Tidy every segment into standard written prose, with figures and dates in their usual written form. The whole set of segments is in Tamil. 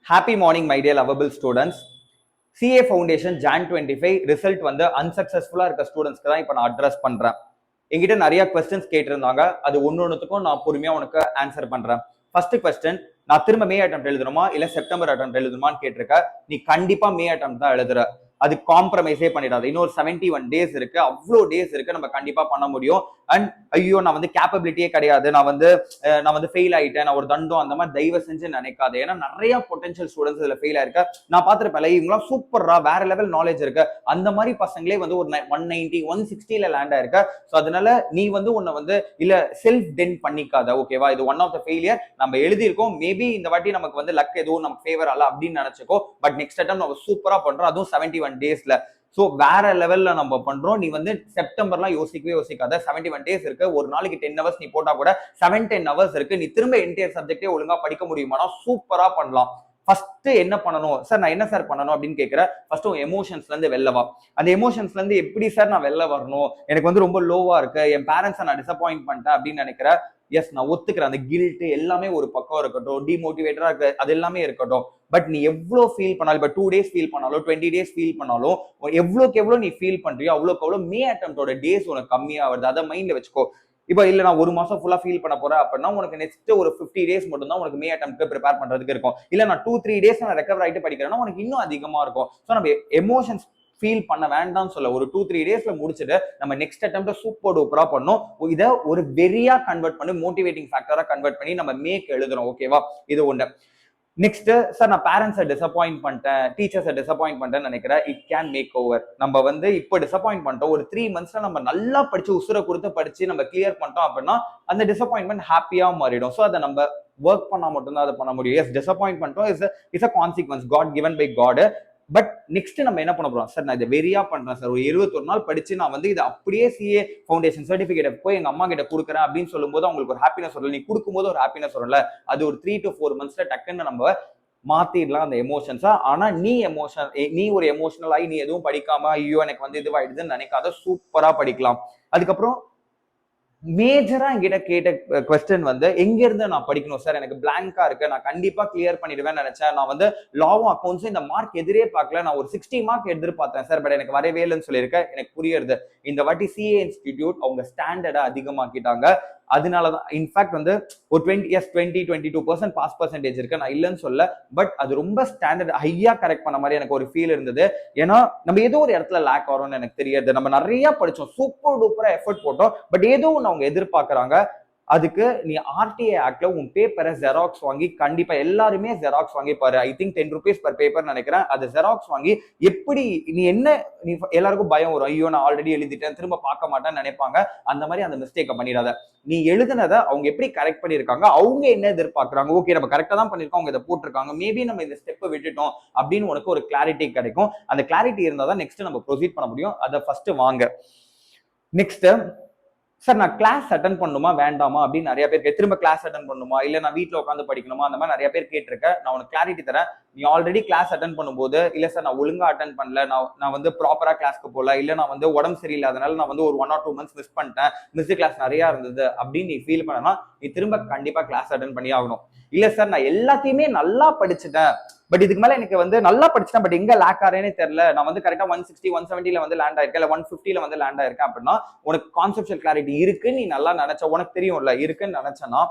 Happy morning, my dear lovable students. CA Foundation Jan 25 result வந்து அன்சக்சஸ்ஃபுல்லா இருக்க ஸ்டூடெண்ட்ஸ்க்கு தான் இப்போ நான் அட்ரஸ் பண்றேன். என்கிட்ட நிறைய கொஸ்டின்ஸ் கேட்டிருந்தாங்க. அது ஒன்னொன்னுத்துக்கும் நான் பொறுமையா உனக்கு ஆன்சர் பண்றேன். ஃபர்ஸ்ட் கொஸ்டின், நான் திரும்ப மே அட்டெம்ப்ட் எழுதணுமா இல்ல செப்டம்பர் அட்டெம்ப்ட் எழுதணுமான்னு கேட்டிருக்க. நீ கண்டிப்பா மே அட்டெம்ப்ட் தான் எழுதுற. அது காம்ப்ரமைஸே பண்ணிடாது. இன்னொரு 71 டேஸ் இருக்கு, அவ்வளோ டேஸ் இருக்கு, நம்ம கண்டிப்பா பண்ண முடியும். அண்ட் ஐயோ நான் வந்து கேப்பபிலிட்டியே கிடையாது, நான் வந்து ஃபெயில் ஆயிட்டேன், நான் ஒரு தண்டம், அந்த மாதிரி தயவு செஞ்சு நினைக்காது. ஏன்னா நிறைய பொட்டன்ஷியல் ஸ்டூடெண்ட்ஸ் இதுல ஃபெயில் ஆயிருக்க நான் பார்த்துருப்பேன். இவங்களாம் சூப்பரா வேற லெவல் நாலேஜ் இருக்கு, அந்த மாதிரி பசங்களே வந்து ஒரு 190 160ல லேண்ட் ஆயிருக்க. ஸோ அதனால நீ வந்து உன்னை வந்து இல்ல செல்ஃப் டென் பண்ணிக்காத. ஓகேவா, இது ஒன் ஆஃப் த ஃபெயிலியர். நம்ம எழுதியிருக்கோம், மேபி இந்த வாட்டி நமக்கு வந்து லக் எதுவும் நமக்கு ஃபேவர் அல்ல அப்படின்னு நினைச்சுக்கோ. பட் நெக்ஸ்ட் அட்டம் நம்ம சூப்பரா பண்றோம், அதுவும் 71 டேஸ்ல. சோ வேற லெவல்ல நம்ம பண்றோம். நீ வந்து செப்டம்பர்லாம் யோசிக்காத. 71 டேஸ் இருக்கு, ஒரு நாளைக்கு 10 ஹவர்ஸ் நீ போட்டா கூட 7-10 ஹவர்ஸ் இருக்கு. நீ திரும்ப என்டையர் சப்ஜெக்டே ஒழுங்கா படிக்க முடியுமானா சூப்பரா பண்ணலாம். ஃபர்ஸ்ட் என்ன பண்ணணும் சார், நான் என்ன சார் பண்ணணும் அப்படின்னு கேட்கிற. ஃபர்ஸ்ட் உன் எமோஷன்ஸ்ல இருந்து வெளில வா. அந்த எமோஷன்ஸ்ல இருந்து எப்படி சார் நான் வெளில வரணும், எனக்கு வந்து ரொம்ப லோவா இருக்கு, என் பேரண்ட்ஸை நான் டிசப்பாயிண்ட் பண்ணிட்டேன் அப்படின்னு நினைக்கிற. எஸ், நான் ஒத்துக்கிறேன், அந்த கில்ட் எல்லாமே ஒரு பக்கம் இருக்கட்டும், டிமோட்டிவேட்டரா இருக்கு, அது எல்லாமே இருக்கட்டும். பட் நீ எவ்வளவு ஃபீல் பண்ணாலும், இப்போ 2 டேஸ் ஃபீல் பண்ணாலும் 20 டேஸ் ஃபீல் பண்ணாலும், எவ்வளோக்கு எவ்வளோ நீ ஃபீல் பண்றியோ அவ்வளோக்கு அவ்வளோ மே அட்டெம்ப்டோட டேஸ் உனக்கு கம்மியா வருது. அதை மைண்ட்ல வச்சுக்கோ. இப்போ இல்ல நான் ஒரு மாசம் ஃபுல்லா ஃபீல் பண்ண போறேன் அப்படின்னா உனக்கு நெக்ஸ்ட் ஒரு 50 டேஸ் மட்டும் தான் உனக்கு மே அட்டெம்ப்ட் ப்ரிப்பேர் பண்றதுக்கு இருக்கும். இல்ல நான் 2-3 டேஸ் நான் ரெக்கவர் ஆயிட்டு படிக்கிறேன்னா உனக்கு இன்னும் அதிகமா இருக்கும். ஸோ நம்ம எமோஷன்ஸ் ஃபீல் பண்ண வேண்டாம்னு சொல்ல, ஒரு 2-3 டேஸ்ல முடிச்சுட்டு நம்ம நெக்ஸ்ட் அட்டெம்ப்ட் சூப்பர் டூப்பரா பண்ணோம். இதை ஒரு வெறியா கன்வெர்ட் பண்ணி மோட்டிவேட்டிங் ஃபேக்டரா கன்வெர்ட் பண்ணி நம்ம மேக் எழுதுறோம். ஓகேவா, இது ஒண்ணு. நெக்ஸ்ட் சார், நான் பேரண்ட்ஸை டிசப்பாயிண்ட் பண்ணிட்டேன், டீச்சர்ஸை டிசப்பாயிண்ட் பண்ணிட்டேன்னு நினைக்கிறேன். It can make over. நம்ம வந்து இப்போ டிசப்பாயிண்ட் பண்ணிட்டோம், ஒரு 3 monthsல நம்ம நல்லா படிச்சு உசுரை கொடுத்து படிச்சு நம்ம கிளியர் பண்ணிட்டோம் அப்படின்னா அந்த டிசப்பாயின்மெண்ட் ஹாப்பியா மாறிடும். ஸோ அதை நம்ம ஒர்க் பண்ணா மட்டும்தான் அதை பண்ண முடியும். எஸ், டிசப்பாயின்மெண்ட்டும் is a consequence God given by God. But next நம்ம என்ன பண்ண போறோம் சார், நான் இதை வெறியா பண்றேன் சார், ஒரு 21 நாள் படிச்சு நான் வந்து இதை அப்படியே CA ஃபவுண்டேஷன் சர்டிபிகேட் போய் எங்க அம்மா கிட்ட கொடுக்குறேன் அப்படின்னு சொல்லும்போது அவங்களுக்கு ஒரு ஹாப்பினஸ் வரல. நீ கொடுக்கும்போது ஒரு ஹாப்பினஸ் வரல. அது ஒரு 3 to 4 monthsல டக்குன்னு நம்ம மாத்திடலாம் அந்த எமோஷன்ஸா. ஆனா நீ ஒரு எமோஷனல் ஆகி நீ எதுவும் படிக்காம ஐயோ எனக்கு வந்து இதுவாயிடுதுன்னு நினைக்காத, சூப்பரா படிக்கலாம். அதுக்கப்புறம் மேஜரா என்கிட்ட கேட்ட கொஸ்டின் வந்து எங்க இருந்து நான் படிக்கணும் சார், எனக்கு பிளாங்கா இருக்கு, நான் கண்டிப்பா கிளியர் பண்ணிடுவேன் நினைச்சேன், நான் வந்து லாவும் அக்கௌண்ட்ஸும் இந்த மார்க் எதிரே பார்க்கல, நான் ஒரு 60 மார்க் எதிர்பார்த்தேன் சார், பட் எனக்கு வரவே இல்லைன்னு சொல்லியிருக்கேன். எனக்கு புரியுது, இந்த வாட்டி CA இன்ஸ்டிடியூட் அவங்க ஸ்டாண்டர்டை அதிகமாக்கிட்டாங்க. அதனாலதான் இன்ஃபேக்ட் வந்து ஒரு 20-22% பாஸ் பர்சன்டேஜ் இருக்கு, நான் இல்லைன்னு சொல்ல. பட் அது ரொம்ப ஸ்டாண்டர்ட் ஹையா கரெக்ட் பண்ண மாதிரி எனக்கு ஒரு ஃபீல் இருந்தது. ஏன்னா நம்ம ஏதோ ஒரு இடத்துல லேக் ஆகும்னு எனக்கு தெரியாது. நம்ம நிறைய படிச்சோம், சூப்பர் டூப்பரா எஃபர்ட் போட்டோம், பட் ஏதோ ஒன்று அவங்க எதிர்பார்க்கறாங்க. அதுக்கு நீ RTI ஆக்ட்ல உன் பேப்பரை ஜெராக்ஸ் வாங்கி, கண்டிப்பா எல்லாருமே ஜெராக்ஸ் வாங்கி பாரு. I think 10 rupees per paper நினைக்கிறேன். அது ஜெராக்ஸ் வாங்கி எப்படி நீ எல்லாருக்கும் பயம் வரும், ஐயோ நான் ஆல்ரெடி எழுதிட்டேன் திரும்ப பார்க்க மாட்டேன்னு நினைப்பாங்க. அந்த மாதிரி அந்த மிஸ்டேக்கை பண்ணிடாத. நீ எழுதுனதை அவங்க எப்படி கரெக்ட் பண்ணிருக்காங்க, அவங்க என்ன எதிர்பார்க்கறாங்க, ஓகே நம்ம கரெக்டா தான் பண்ணிருக்கோம், அவங்க இதை போட்டிருக்காங்க, மேபி நம்ம இந்த ஸ்டெப்பை விட்டுட்டோம் அப்படின்னு உனக்கு ஒரு கிளாரிட்டி கிடைக்கும். அந்த கிளாரிட்டி இருந்தால் தான் நெக்ஸ்ட் நம்ம ப்ரொசீட் பண்ண முடியும். அதை ஃபர்ஸ்ட் வாங்க. நெக்ஸ்ட் சார், நான் கிளாஸ் அட்டன் பண்ணுமா வேண்டாமா அப்படின்னு நிறைய பேர் திரும்ப கிளாஸ் அட்டன் பண்ணுமா இல்ல நான் வீட்டுல உட்காந்து படிக்கணுமா, அந்த மாதிரி நிறைய பேர் கேட்டிருக்கேன். நான் உனக்கு கிளாரிட்டி தரேன். நீ ஆல்ரெடி கிளாஸ் அட்டன் பண்ணும்போது இல்ல சார் நான் ஒழுங்கா அட்டன் பண்ணல, நான் வந்து ப்ராப்பரா கிளாஸ்க்கு போகல, இல்ல நான் வந்து உடம்பு சரியில்லாதனால நான் வந்து ஒரு 1 or 2 months மிஸ் பண்ணிட்டேன், மிஸ் கிளாஸ் நிறைய இருந்தது அப்படின்னு நீ ஃபீல் பண்ணனா நீ திரும்ப கண்டிப்பா கிளாஸ் அட்டன் பண்ணி ஆகணும். இல்ல சார் நான் எல்லாத்தையுமே நல்லா படிச்சுட்டேன், பட் இதுக்கு மேல எனக்கு வந்து நல்லா படிச்சுட்டேன், பட் எங்க லேக் ஆறேனே தெரியல, நான் வந்து கரெக்டா 160 170ல வந்து லேண்ட் ஆயிருக்கேன், இல்ல 150ல வந்து லேண்ட் ஆயிருக்கேன் அப்படின்னா உனக்கு கான்செப்சுவல் கிளாரிட்டி இருக்கு, நீ நல்லா நினைச்ச, உனக்கு தெரியும்ல இருக்குன்னு நினைச்சனா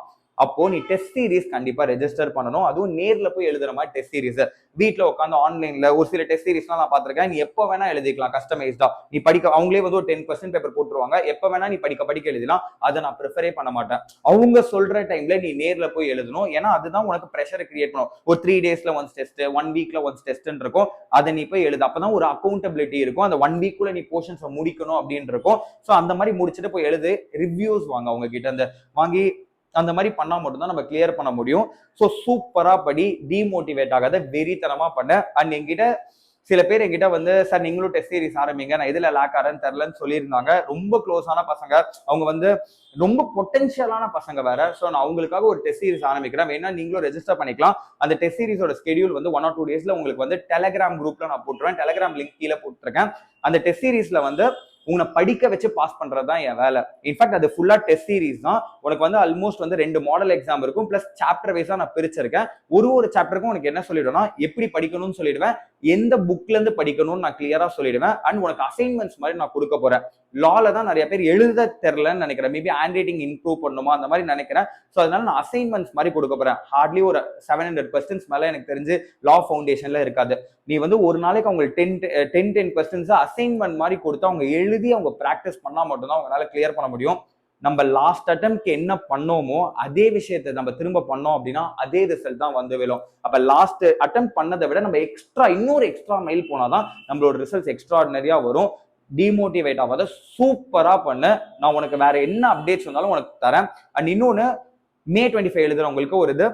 அப்போ நீ டெஸ்ட் சீரிஸ் கண்டிப்பா ரெஜிஸ்டர் பண்ணணும். அதுவும் நேர்ல போய் எழுதுற மாதிரி டெஸ்ட் சீரிஸ். வீட்டுல உட்காந்து ஆன்லைன்ல ஒரு சில டெஸ்ட் சீரிஸ்லாம் நான் பாத்திருக்கேன், நீ எப்ப வேணா எழுதிக்கலாம் கஸ்டமைஸ்டா. நீ படிக்க அவங்களே வந்து ஒரு 10% பேப்பர் போட்டுருவாங்க, எப்ப வேணா நீ படிக்க எழுதலாம். அதை நான் ப்ரிஃபரே பண்ண மாட்டேன். அவங்க சொல்ற டைம்ல நீ நேர்ல போய் எழுதணும். ஏன்னா அதுதான் உனக்கு ப்ரெஷரை கிரியேட் பண்ணும். ஒரு 3 daysல ஒன்ஸ் டெஸ்ட், 1 weekல ஒன்ஸ் டெஸ்ட் இருக்கும், அதை நீ போய் எழுது. அப்பதான் ஒரு அக்கௌண்டபிலிட்டி இருக்கும். அந்த 1 weekக்குள்ள நீ போர்ஷன்ஸை முடிக்கணும் அப்படின்னு இருக்கும். ஸோ அந்த மாதிரி முடிச்சுட்டு போய் எழுது. ரிவ்யூஸ் வாங்க அவங்க கிட்ட இருந்து வாங்கி, அந்த மாதிரி பண்ணா மட்டும்தான் நம்ம கிளியர் பண்ண முடியும். ஸோ சூப்பரா படி, டிமோட்டிவேட் ஆகாத, வெறித்தனமா பண்ண. அண்ட் என்கிட்ட சில பேர் என்கிட்ட வந்து சார் நீங்களும் டெஸ்ட் சீரிஸ் ஆரம்பிங்க, நான் எதுல லேக் ஆறேன்னு தெரியலன்னு சொல்லியிருந்தாங்க. ரொம்ப க்ளோஸான பசங்க, அவங்க வந்து ரொம்ப பொட்டன்ஷியலான பசங்க வேற. ஸோ நான் அவங்களுக்காக ஒரு டெஸ்ட் சீரிஸ் ஆரம்பிக்கிறேன், வேணா நீங்களும் ரெஜிஸ்டர் பண்ணிக்கலாம். அந்த டெஸ்ட் சீரிஸோட ஸ்கெடியூல் வந்து 1 or 2 daysல உங்களுக்கு வந்து டெலிகிராம் குரூப்ல நான் போட்டுருவேன். டெலிகிராம் லிங்க் கீழே போட்டுருக்கேன். அந்த டெஸ்ட் சீரிஸ்ல வந்து உன்னை படிக்க வச்சு பாஸ் பண்றது தான் என் வேலை. இன்ஃபேக்ட் அது ஃபுல்லா டெஸ்ட் சீரிஸ் தான். உனக்கு வந்து ஆல்மோஸ்ட் வந்து 2 மாடல் எக்ஸாம் இருக்கும், பிளஸ் சாப்டர் வைஸா நான் பிரிச்சிருக்கேன். ஒரு சாப்டருக்கும் உனக்கு என்ன சொல்லிடுவேன்னா எப்படி படிக்கணும்னு சொல்லிடுவேன், எந்த புக்ல இருந்து படிக்கணும்னு நான் கிளியரா சொல்லிடுவேன். அண்ட் உனக்கு அசைன்மெண்ட்ஸ் மாதிரி நான் கொடுக்க போறேன். லால தான் நிறைய பேர் எழுத தெரியலன்னு நினைக்கிறேன், மேபி ஹேண்ட் ரைட்டிங் இம்ப்ரூவ் பண்ணுமா அந்த மாதிரி நினைக்கிறேன். ஸோ அதனால நான் அசைன்மெண்ட்ஸ் மாதிரி கொடுக்க போறேன். ஹார்ட்லி ஒரு 700 கொஸ்டின்ஸ் மேல எனக்கு தெரிஞ்சு லா ஃபவுண்டேஷன்ல இருக்காது. நீ வந்து ஒரு நாளைக்கு அவங்களுக்கு 10 கொஸ்டின்ஸ் அசைன்மெண்ட் மாதிரி கொடுத்து அவங்க எழுதி அவங்க பிராக்டிஸ் பண்ணா மட்டும்தான் அவங்களால கிளியர் பண்ண முடியும். நம்ம லாஸ்ட் அட்டெம்ப்ட்க்கு என்ன பண்ணோமோ அதே விஷயத்தை நம்ம திரும்ப பண்ணோம் அப்படின்னா அதே ரிசல்ட் தான் வந்து விழும். அப்ப லாஸ்ட் அட்டெம்ப்ட் பண்ணதை விட நம்ம இன்னொரு எக்ஸ்ட்ரா மைல் போனாதான் நம்மளோட ரிசல்ட்ஸ் எக்ஸ்ட்ராடினரியா வரும். டிமோட்டிவேட் ஆகாத, சூப்பரா பண்ணு. நான் உனக்கு வேற என்ன அப்டேட்ஸ் வந்தாலும் உனக்கு தரேன். அண்ட் இன்னொன்னு, May 25 எழுதுறவங்களுக்கு ஒரு இது,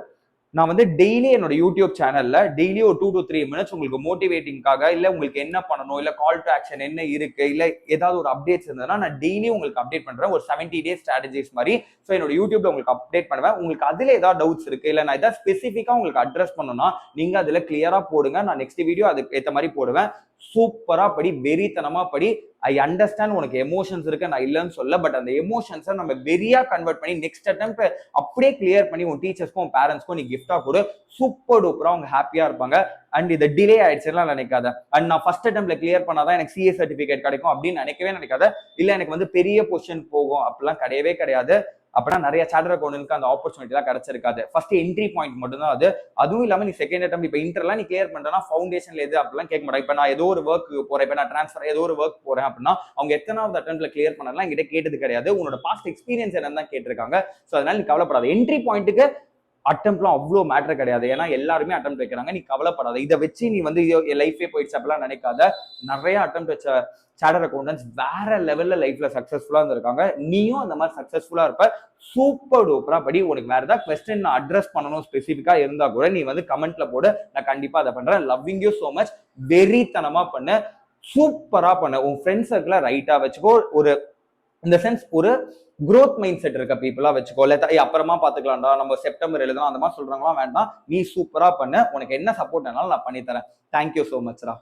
நான் வந்து டெய்லி என்னோட யூடியூப் சேனல்ல டெய்லி ஒரு 2 to 3 மினிட்ஸ் உங்களுக்கு மோட்டிவேட்டிங்காக, இல்ல உங்களுக்கு என்ன பண்ணணும், இல்ல கால் டு ஆக்ஷன் என்ன இருக்கு, இல்ல ஏதாவது ஒரு அப்டேட்ஸ் இருந்ததுன்னா நான் டெய்லி உங்களுக்கு அப்டேட் பண்றேன். ஒரு 70 days ஸ்ட்ராட்டஜிஸ் மாதிரி. ஸோ என்னோட யூடியூப்ல உங்களுக்கு அப்டேட் பண்ணுவேன். உங்களுக்கு அதுல ஏதாவது டவுட்ஸ் இருக்கு, இல்ல நான் ஏதாவது ஸ்பெசிஃபிக்கா உங்களுக்கு அட்ரஸ் பண்ணணும்னா நீங்க அதுல கிளியரா போடுங்க. நான் நெக்ஸ்ட் வீடியோ அதுக்கு ஏற்ற மாதிரி போடுவேன். சூப்பரா படி, வெறித்தனமா படி. ஐ அண்டர்ஸ்டாண்ட் உனக்கு எமோஷன்ஸ் இருக்கு, நான் இல்லைன்னு சொல்ல. பட் அந்த எமோஷன்ஸை நம்ம வெறியா கன்வெர்ட் பண்ணி நெக்ஸ்ட் அட்டெம்ப்ட் அப்படியே கிளியர் பண்ணி உன் டீச்சர்ஸ்க்கும் உன் பேரண்ட்ஸ்க்கும் நீ கிஃப்டா கொடு. சூப்பர் டூப்பரா அவங்க ஹாப்பியா இருப்பாங்க. அண்ட் இது டிலே ஆயிடுச்சுன்னா நினைக்காத. அண்ட் நான் ஃபர்ஸ்ட் அட்டெம்ப்ட்ல கிளியர் பண்ணாதான் எனக்கு சிஏ சர்டிபிகேட் கிடைக்கும் அப்படின்னு நினைக்காத. இல்ல எனக்கு வந்து பெரிய பொசிஷன் போகும் அப்படிலாம் கிடையவே கிடையாது. அப்படின்னா நிறைய சார்ட்டர் அக்கௌண்டன்ட்க்கு அந்த ஆப்பர்ச்சுனிட்டி தான் கிடைச்சிருக்காது. ஃபர்ஸ்ட் என்ட்ரி பாயிண்ட் மட்டும் தான் அது. அதுவும் இல்லாம நீ செகண்ட் அட்டெம்ப்ட் இப்போ இன்டர்லாம் நீ கிளியர் பண்றேன்னா ஃபவுண்டேஷன்ல எது அப்படிலாம் கேட்க மாட்டேன். இப்போ நான் ஏதோ ஒரு ஒர்க் போறேன், இப்போ நான் ட்ரான்ஸ்ஃபர் ஏதோ ஒரு ஒர்க் போறேன் அப்படின்னா அவங்க எத்தனாவது அட்டெம்ப்ட்ல கிளியர் பண்ணலாம் என்கிட்ட கேட்டது கிடையாது. உன்னோட பாஸ்ட் எக்ஸ்பீரியன்ஸ் என்னன்னு தான் கேட்டிருக்காங்க. ஸோ அதனால நீ கவலைப்படாத. என்ட்ரி பாயிண்ட்டுக்கு அட்டெம்ப்ட்லாம் அவ்வளோ மேட்டர் கிடையாது. ஏன்னா எல்லாருமே அட்டெம்ப்ட் வைக்கிறாங்க, நீ கவலைப்படாத. இதை வச்சு நீ வந்து லைஃபே போயிடுச்சு அப்படிலாம் நினைக்காத. நிறைய அட்டெம்ப்ட் வச்ச சார்ட்டர் அக்கௌண்டன்ட்ஸ் வேற லெவல்ல லைஃப்ல சக்சஸ்ஃபுல்லா இருந்திருக்காங்க. நீயும் அந்த மாதிரி சக்சஸ்ஃபுல்லா இருப்ப. சூப்பர் டூப்பரா படி. உனக்கு வேற ஏதாவது கொஸ்டின் நான் அட்ரஸ் பண்ணணும் ஸ்பெசிஃபிக்கா இருந்தா கூட நீ வந்து கமெண்ட்ல போடு, நான் கண்டிப்பா அதை பண்றேன். Loving you so much. வெறித்தனமா பண்ணு, சூப்பரா பண்ணு. உன் ஃப்ரெண்ட்ஸ் சர்க்கிள ரைட்டா வச்சுக்கோ. ஒரு இந்த சென்ஸ் ஒரு growth மைண்ட் செட் இருக்க பீப்புளா வச்சுக்கோ. அப்புறமா பாத்துக்கலாம்டா, நம்ம செப்டம்பர் எழுதலாம் அந்த மாதிரி சொல்றாங்களா வேண்டாம். நீ சூப்பரா பண்ண. உனக்கு என்ன சப்போர்ட் வேணாலும் நான் பண்ணி தரேன். Thank you so மச்ரா.